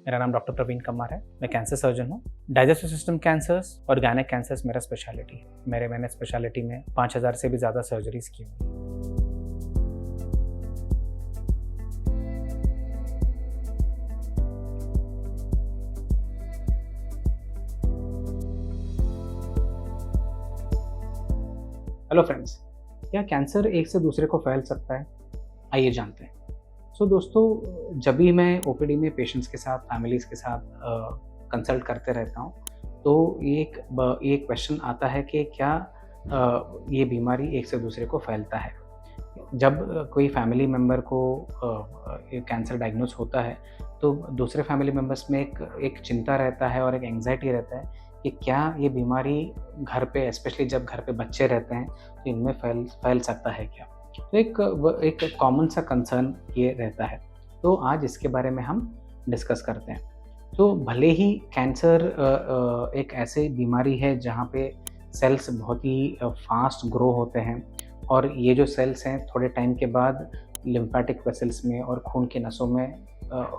मेरा नाम डॉक्टर प्रवीण कमार है। मैं कैंसर सर्जन हूँ। डाइजेस्टिव सिस्टम कैंसर्स और गायनेक कैंसर्स मेरा स्पेशलिटी है। मैंने स्पेशलिटी में 5000 से भी ज़्यादा सर्जरीज की हुई। हेलो फ्रेंड्स, क्या कैंसर एक से दूसरे को फैल सकता है? आइए जानते हैं। दोस्तों, जब भी मैं ओपीडी में पेशेंट्स के साथ, फैमिलीज़ के साथ कंसल्ट करते रहता हूँ, तो ये क्वेश्चन आता है कि क्या ये बीमारी एक से दूसरे को फैलता है? जब कोई फैमिली मेम्बर को कैंसर डायग्नोज होता है, तो दूसरे फैमिली मेम्बर्स में एक चिंता रहता है और एक एंग्जाइटी रहता है कि क्या ये बीमारी घर पे, स्पेशली जब घर पे बच्चे रहते हैं, तो इनमें फैल सकता है क्या? तो एक कॉमन सा कंसर्न ये रहता है। तो आज इसके बारे में हम डिस्कस करते हैं। तो भले ही कैंसर एक ऐसी बीमारी है जहाँ पे सेल्स बहुत ही फास्ट ग्रो होते हैं, और ये जो सेल्स हैं थोड़े टाइम के बाद लिम्फेटिक वेसल्स में और खून की नसों में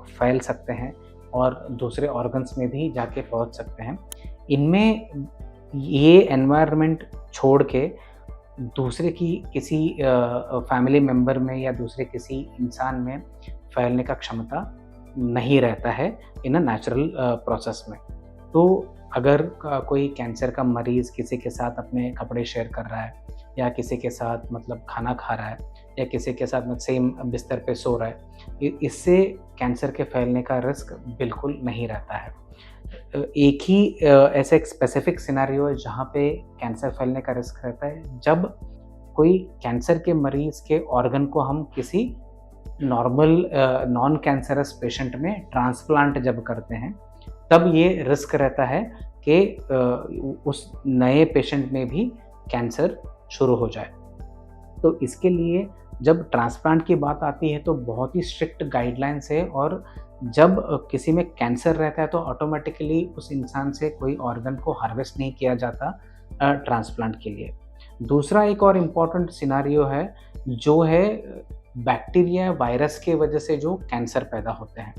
फैल सकते हैं और दूसरे ऑर्गन्स में भी जाके पहुँच सकते हैं। इनमें ये एनवायरनमेंट छोड़ के दूसरे की किसी फैमिली मेम्बर में या दूसरे किसी इंसान में फैलने का क्षमता नहीं रहता है इन अ नेचुरल प्रोसेस में। तो अगर कोई कैंसर का मरीज़ किसी के साथ अपने कपड़े शेयर कर रहा है, या किसी के साथ मतलब खाना खा रहा है, या किसी के साथ सेम बिस्तर पे सो रहा है, इससे कैंसर के फैलने का रिस्क बिल्कुल नहीं रहता है। एक ही ऐसा एक स्पेसिफिक सिनेरियो है जहाँ पे कैंसर फैलने का रिस्क रहता है, जब कोई कैंसर के मरीज़ के ऑर्गन को हम किसी नॉर्मल नॉन कैंसरस पेशेंट में ट्रांसप्लांट जब करते हैं, तब ये रिस्क रहता है कि उस नए पेशेंट में भी कैंसर शुरू हो जाए। तो इसके लिए जब ट्रांसप्लांट की बात आती है तो बहुत ही स्ट्रिक्ट गाइडलाइंस है, और जब किसी में कैंसर रहता है तो ऑटोमेटिकली उस इंसान से कोई ऑर्गन को हार्वेस्ट नहीं किया जाता ट्रांसप्लांट के लिए। दूसरा एक और इम्पॉर्टेंट सिनारियो है, जो है बैक्टीरिया वायरस के वजह से जो कैंसर पैदा होते हैं।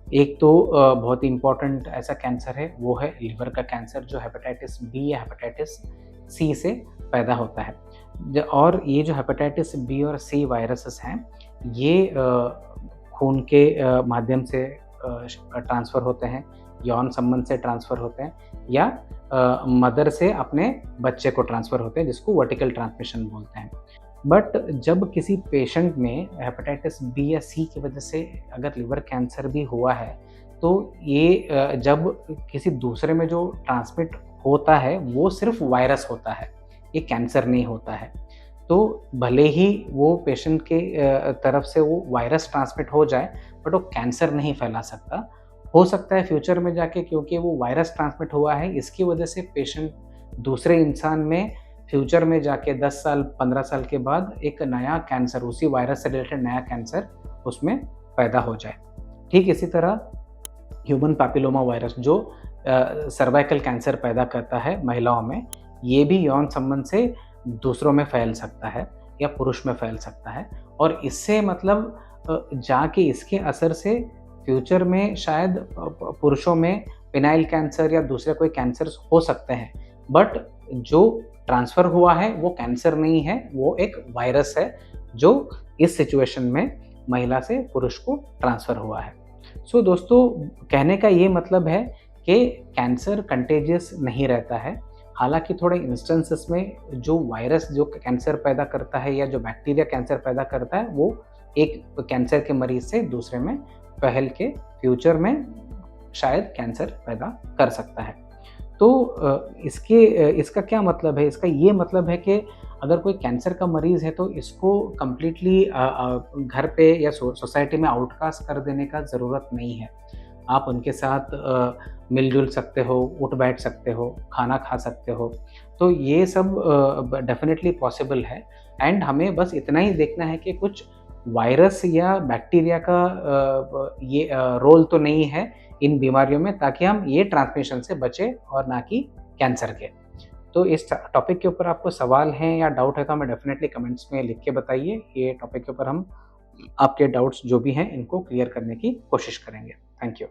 एक तो बहुत ही इम्पॉर्टेंट ऐसा कैंसर है, वो है लिवर का कैंसर, जो हेपेटाइटिस बी या हेपेटाइटिस सी से पैदा होता है। और ये जो हेपेटाइटिस बी और सी वायरसेस हैं, ये खून के माध्यम से ट्रांसफ़र होते हैं, यौन संबंध से ट्रांसफ़र होते हैं, या मदर से अपने बच्चे को ट्रांसफ़र होते हैं, जिसको वर्टिकल ट्रांसमिशन बोलते हैं। बट जब किसी पेशेंट में हेपेटाइटिस बी या सी की वजह से अगर लिवर कैंसर भी हुआ है, तो ये जब किसी दूसरे में जो ट्रांसमिट होता है वो सिर्फ वायरस होता है, ये कैंसर नहीं होता है। तो भले ही वो पेशेंट के तरफ से वो वायरस ट्रांसमिट हो जाए, बट वो कैंसर नहीं फैला सकता। हो सकता है फ्यूचर में जाके, क्योंकि वो वायरस ट्रांसमिट हुआ है, इसकी वजह से पेशेंट दूसरे इंसान में फ्यूचर में जाके 10 साल 15 साल के बाद एक नया कैंसर, उसी वायरस से रिलेटेड नया कैंसर उसमें पैदा हो जाए। ठीक इसी तरह ह्यूमन पैपिलोमा वायरस, जो सर्वाइकल कैंसर पैदा करता है महिलाओं में, ये भी यौन संबंध से दूसरों में फैल सकता है या पुरुष में फैल सकता है, और इससे मतलब जाके इसके असर से फ्यूचर में शायद पुरुषों में पेनाइल कैंसर या दूसरे कोई कैंसर हो सकते हैं, बट जो ट्रांसफ़र हुआ है वो कैंसर नहीं है, वो एक वायरस है जो इस सिचुएशन में महिला से पुरुष को ट्रांसफ़र हुआ है। सो दोस्तों, कहने का ये मतलब है कि कैंसर कंटेजियस नहीं रहता है। हालांकि थोड़े इंस्टेंसेस में जो वायरस जो कैंसर पैदा करता है या जो बैक्टीरिया कैंसर पैदा करता है, वो एक कैंसर के मरीज से दूसरे में फैल के फ्यूचर में शायद कैंसर पैदा कर सकता है। तो इसका क्या मतलब है? इसका ये मतलब है कि अगर कोई कैंसर का मरीज़ है तो इसको कम्प्लीटली घर पे या सोसाइटी में आउटकास्ट कर देने का ज़रूरत नहीं है। आप उनके साथ मिलजुल सकते हो, उठ बैठ सकते हो, खाना खा सकते हो। तो ये सब डेफिनेटली पॉसिबल है, एंड हमें बस इतना ही देखना है कि कुछ वायरस या बैक्टीरिया का ये रोल तो नहीं है इन बीमारियों में, ताकि हम ये ट्रांसमिशन से बचें और ना कि कैंसर के। तो इस टॉपिक के ऊपर आपको सवाल हैं या डाउट है तो हमें डेफिनेटली कमेंट्स में लिख के बताइए। ये टॉपिक के ऊपर हम आपके डाउट्स जो भी हैं इनको क्लियर करने की कोशिश करेंगे। Thank you.